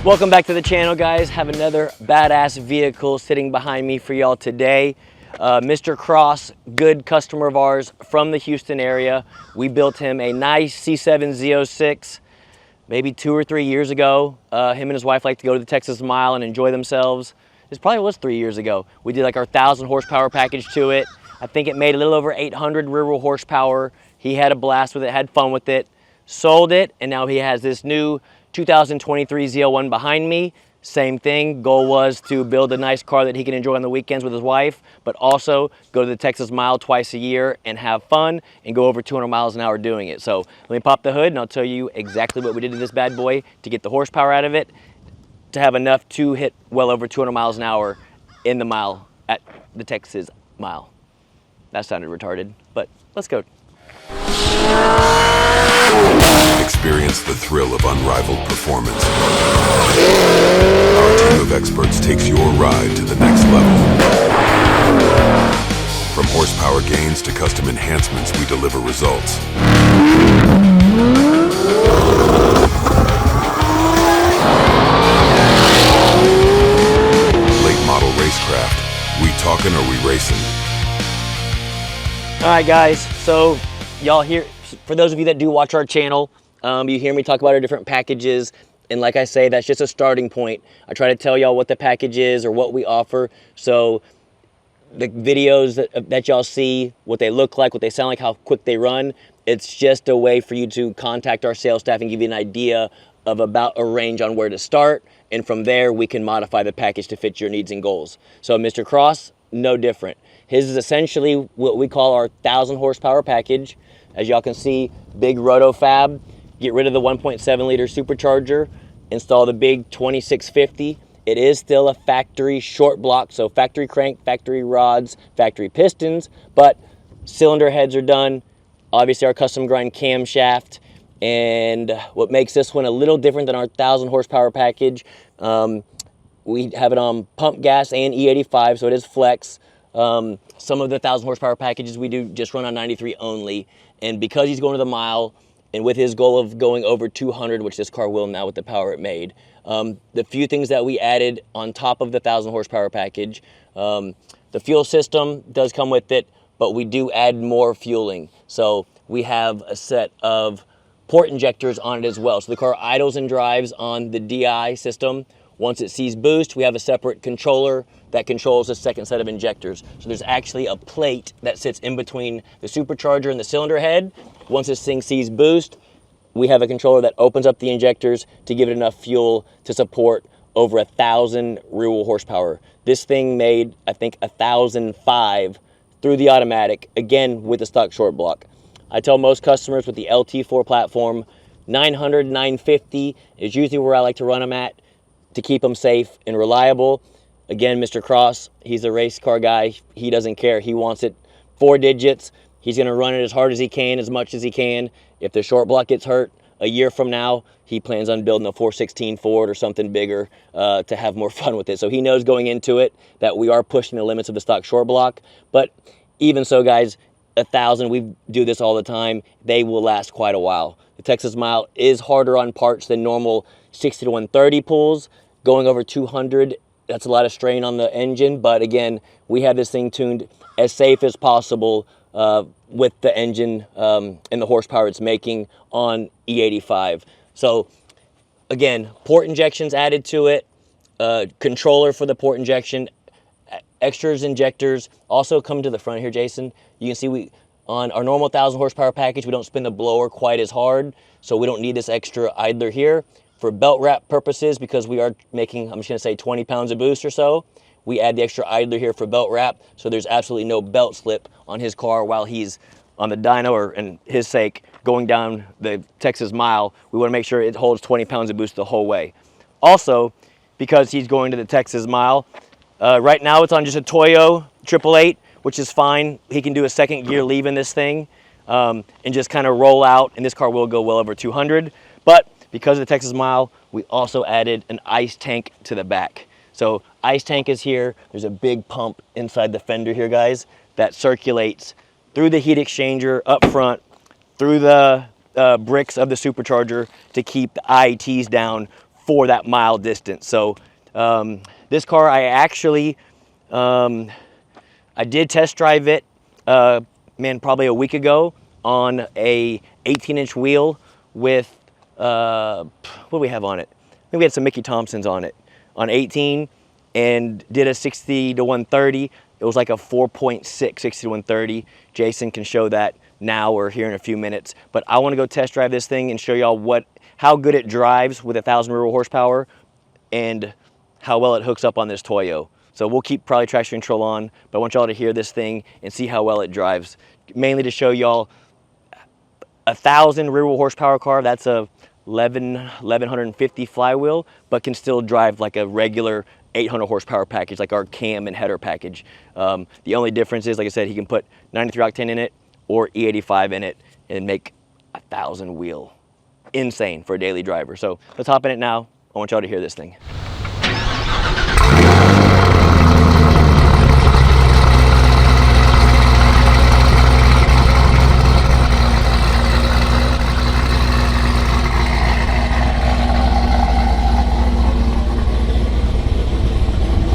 Welcome back to the channel, guys. Have another badass vehicle sitting behind me for y'all today. Mr. Cross, good customer of ours from the Houston area. We built him a nice C7 Z06 maybe 2 or 3 years ago. Him and his wife like to go to the Texas Mile and enjoy themselves. This probably was 3 years ago. We did like our 1,000 horsepower package to it. I think it made a little over 800 rear wheel horsepower. He had a blast with it, had fun with it, sold it, and now he has this new 2023 ZL1 behind me. Same thing, goal was to build a nice car that he can enjoy on the weekends with his wife, but also go to the Texas Mile twice a year and have fun and go over 200 miles an hour doing it. So let me pop the hood and I'll tell you exactly what we did to this bad boy to get the horsepower out of it, to have enough to hit well over 200 miles an hour in the mile at the Texas Mile. That sounded retarded, but let's go. Experience the thrill of unrivaled performance. Our team of experts takes your ride to the next level. From horsepower gains to custom enhancements, we deliver results. Late Model Racecraft. We talking or we racing? All right, guys, so y'all here, for those of you that do watch our channel, you hear me talk about our different packages, and like I say, that's just a starting point. I try to tell y'all what the package is or what we offer, so the videos that y'all see, what they look like, what they sound like, how quick they run, it's just a way for you to contact our sales staff and give you an idea of about a range on where to start, and from there we can modify the package to fit your needs and goals. So Mr. Cross, no different. His is essentially what we call our 1,000 horsepower package. As y'all can see, big Roto-Fab. Get rid of the 1.7 liter supercharger, install the big 2650. It is still a factory short block, so factory crank, factory rods, factory pistons, but cylinder heads are done. Obviously our custom grind camshaft, and what makes this one a little different than our 1,000 horsepower package, we have it on pump gas and E85, so it is flex. Some of the 1,000 horsepower packages we do just run on 93 only, and because he's going to the mile, and with his goal of going over 200, which this car will now with the power it made, the few things that we added on top of the 1,000 horsepower package, the fuel system does come with it, but we do add more fueling. So we have a set of port injectors on it as well. So the car idles and drives on the DI system. Once it sees boost, we have a separate controller that controls the second set of injectors. So there's actually a plate that sits in between the supercharger and the cylinder head. Once this thing sees boost, we have a controller that opens up the injectors to give it enough fuel to support over 1,000 rear wheel horsepower. This thing made, I think, 1,005 through the automatic, again with the stock short block. I tell most customers with the LT4 platform, 900, 950 is usually where I like to run them at, to keep them safe and reliable. Again, Mr. Cross, he's a race car guy. He doesn't care. He wants it 4 digits. He's going to run it as hard as he can, as much as he can. If the short block gets hurt a year from now, he plans on building a 416 Ford or something bigger to have more fun with it. So he knows going into it that we are pushing the limits of the stock short block. But even so, guys, 1,000, we do this all the time. They will last quite a while. The Texas Mile is harder on parts than normal 60 to 130 pulls. Going over 200, that's a lot of strain on the engine, but again, we have this thing tuned as safe as possible with the engine and the horsepower it's making on E85. So again, port injections added to it, controller for the port injection, extras injectors also come to the front here, Jason. You can see we on our normal 1,000 horsepower package, we don't spin the blower quite as hard, so we don't need this extra idler here. For belt wrap purposes, because we are making, I'm just gonna say 20 pounds of boost or so, we add the extra idler here for belt wrap, so there's absolutely no belt slip on his car while he's on the dyno, or in his sake, going down the Texas Mile. We wanna make sure it holds 20 pounds of boost the whole way. Also, because he's going to the Texas Mile, right now it's on just a Toyo R888R, which is fine. He can do a second gear leave in this thing and just kind of roll out, and this car will go well over 200. But because of the Texas Mile, we also added an ice tank to the back. So ice tank is here. There's a big pump inside the fender here, guys, that circulates through the heat exchanger up front, through the bricks of the supercharger to keep the IETs down for that mile distance. So this car, I actually, I did test drive it, man, probably a week ago on a 18-inch wheel with, what do we have on it? I think we had some Mickey Thompsons on it, on 18, and did a 60 to 130. It was like a 4.6, 60 to 130. Jason can show that now or here in a few minutes. But I want to go test drive this thing and show y'all how good it drives with 1,000 rear wheel horsepower and how well it hooks up on this Toyo. So we'll keep probably traction control on, but I want y'all to hear this thing and see how well it drives. Mainly to show y'all 1,000 rear wheel horsepower car, that's a 1150 flywheel, but can still drive like a regular 800 horsepower package, like our cam and header package. The only difference is, like I said, he can put 93 octane in it or E85 in it and make 1,000 wheel. Insane for a daily driver. So let's hop in it now. I want y'all to hear this thing.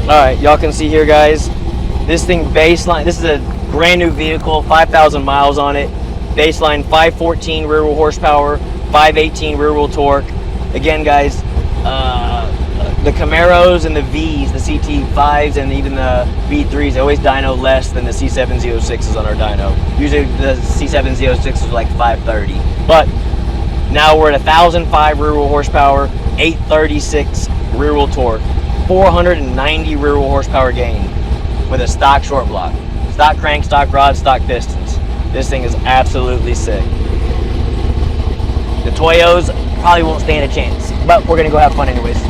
All right, y'all can see here, guys, this thing baseline, this is a brand new vehicle, 5,000 miles on it. Baseline 514 rear wheel horsepower, 518 rear wheel torque. Again, guys, the Camaros and the Vs, the CT5s and even the V3s, they always dyno less than the C706s on our dyno. Usually the C706 is like 530. But now we're at 1,005 rear wheel horsepower, 836 rear wheel torque, 490 rear wheel horsepower gain with a stock short block. Stock crank, stock rod, stock pistons. This thing is absolutely sick. The Toyos probably won't stand a chance, but we're gonna go have fun anyways.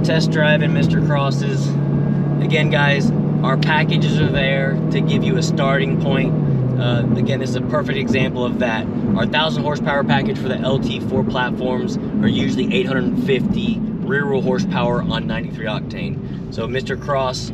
Test driving Mr. Cross's. Again, guys, our packages are there to give you a starting point. Again, this is a perfect example of that. Our 1,000 horsepower package for the LT4 platforms are usually 850 rear wheel horsepower on 93 octane. So Mr. Cross,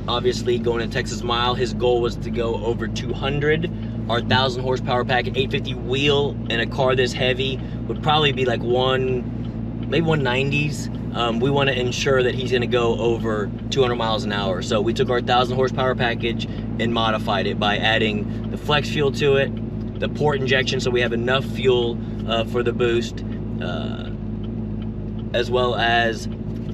obviously going to Texas Mile, his goal was to go over 200. Our 1,000 horsepower package, 850 wheel in a car this heavy would probably be like maybe 190s. We want to ensure that he's going to go over 200 miles an hour. So we took our 1,000 horsepower package and modified it by adding the flex fuel to it, the port injection so we have enough fuel for the boost, as well as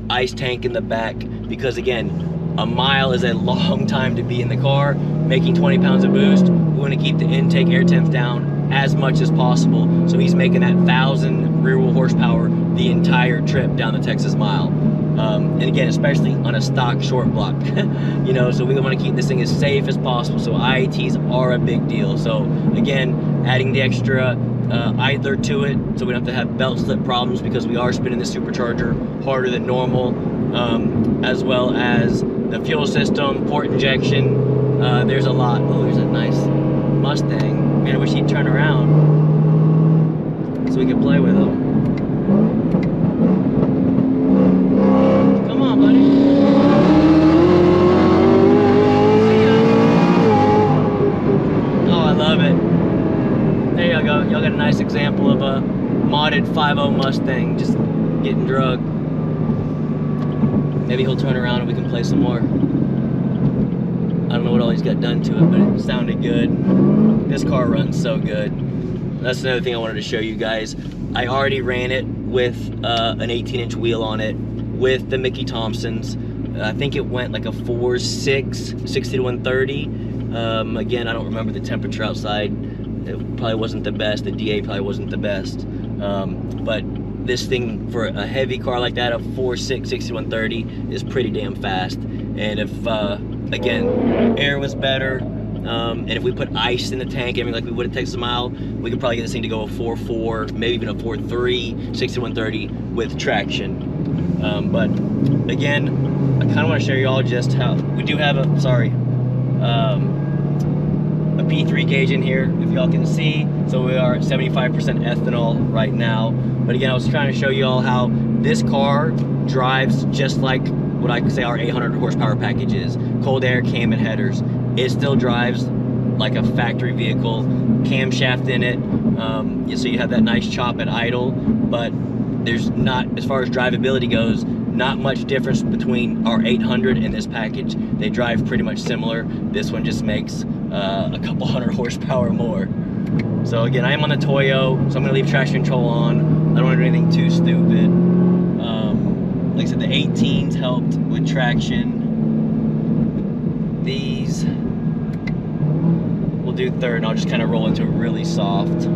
ice tank in the back, because again, a mile is a long time to be in the car. Making 20 pounds of boost, we want to keep the intake air temps down as much as possible, so he's making that 1,000 rear wheel horsepower the entire trip down the Texas Mile. And again, especially on a stock short block, you know, so we want to keep this thing as safe as possible. So IATs are a big deal. So again, adding the extra idler to it, so we don't have to have belt slip problems because we are spinning the supercharger harder than normal, as well as the fuel system, port injection. There's a lot. Oh, there's a nice Mustang. Man, I wish he'd turn around so we could play with him. Come on, buddy. See ya. Oh, I love it. There you go. Y'all got a nice example of a modded 5.0 Mustang just getting drugged. Maybe he'll turn around and we can play some more. I don't know what all he's got done to it, but it sounded good. This car runs so good. That's another thing I wanted to show you guys. I already ran it with an 18-inch wheel on it with the Mickey Thompsons. I think it went like a 4.6, 60 to 130. Again, I don't remember the temperature outside. It probably wasn't the best. The DA probably wasn't the best. But this thing, for a heavy car like that, a 4.6, 60 to 130, is pretty damn fast. And if, again, air was better, and if we put ice in the tank, everything like we would at Texas Mile, we could probably get this thing to go a 4.4, maybe even a 4.3, 60 to 130 with traction. But again, I kind of want to show you all just how we do have a P3 gauge in here, if y'all can see. So we are at 75% ethanol right now. But again, I was trying to show you all how this car drives just like what I could say our 800 horsepower package is. Cold air, cam, and headers. It still drives like a factory vehicle. Camshaft in it, so you have that nice chop at idle, but there's not, as far as drivability goes, not much difference between our 800 and this package. They drive pretty much similar. This one just makes a couple hundred horsepower more. So again, I am on the Toyo, so I'm gonna leave traction control on. I don't wanna do anything too stupid. Like I said, the 18s helped with traction. These, we'll do third, and I'll just kind of roll into it really soft.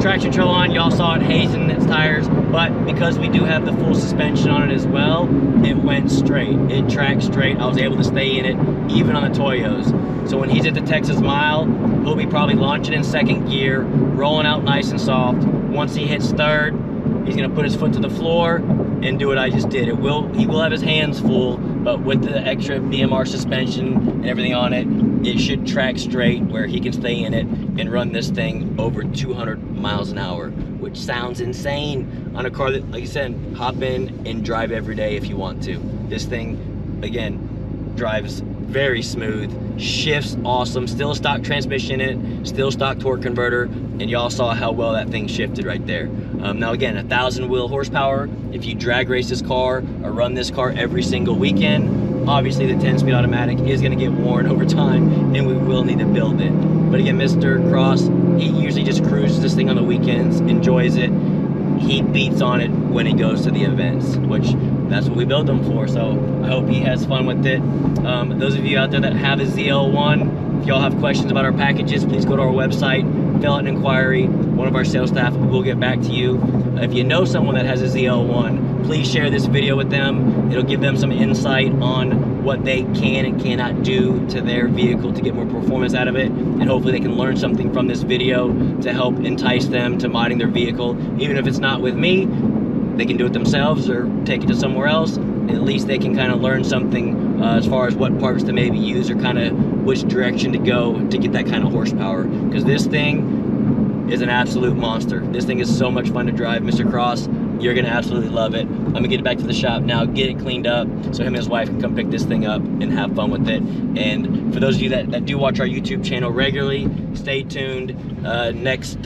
Traction control on, y'all saw it hazing its tires, but because we do have the full suspension on it as well, it went straight. It tracked straight. I was able to stay in it, even on the Toyos. So when he's at the Texas Mile, he'll be probably launching in second gear, rolling out nice and soft. Once he hits third, he's gonna put his foot to the floor and do what I just did. He will have his hands full, but with the extra BMR suspension and everything on it, it should track straight where he can stay in it and run this thing over 200 miles an hour, which sounds insane on a car that, like I said, hop in and drive every day if you want to. This thing, again, drives very smooth, shifts awesome, still a stock transmission in it, still stock torque converter, and y'all saw how well that thing shifted right there. Now again, 1,000 wheel horsepower. If you drag race this car or run this car every single weekend, obviously the 10-speed automatic is going to get worn over time, and we will need to build it. But again, Mr. Cross, he usually just cruises this thing on the weekends, enjoys it. He beats on it when he goes to the events, which that's what we build them for. So I hope he has fun with it. Those of you out there that have a ZL1, if y'all have questions about our packages, please go to our website, fill out an inquiry. One of our sales staff will get back to you. If you know someone that has a ZL1, please share this video with them. It'll give them some insight on what they can and cannot do to their vehicle to get more performance out of it, and hopefully they can learn something from this video to help entice them to modding their vehicle. Even if it's not with me, they can do it themselves or take it to somewhere else. At least they can kind of learn something as far as what parts to maybe use or kind of which direction to go to get that kind of horsepower, because this thing is an absolute monster. This thing is so much fun to drive, Mr. Cross. You're gonna absolutely love it. I'm gonna get it back to the shop now, get it cleaned up, so him and his wife can come pick this thing up and have fun with it. And for those of you that do watch our YouTube channel regularly, stay tuned. Next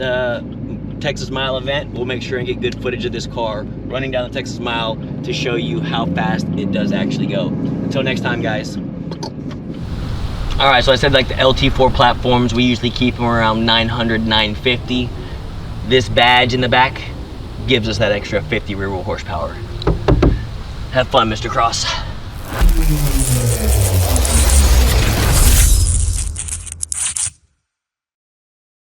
Texas Mile event, we'll make sure and get good footage of this car running down the Texas Mile to show you how fast it does actually go. Until next time, guys. All right, so I said like the LT4 platforms, we usually keep them around 900, 950. This badge in the back gives us that extra 50 rear wheel horsepower. Have fun, Mr. Cross.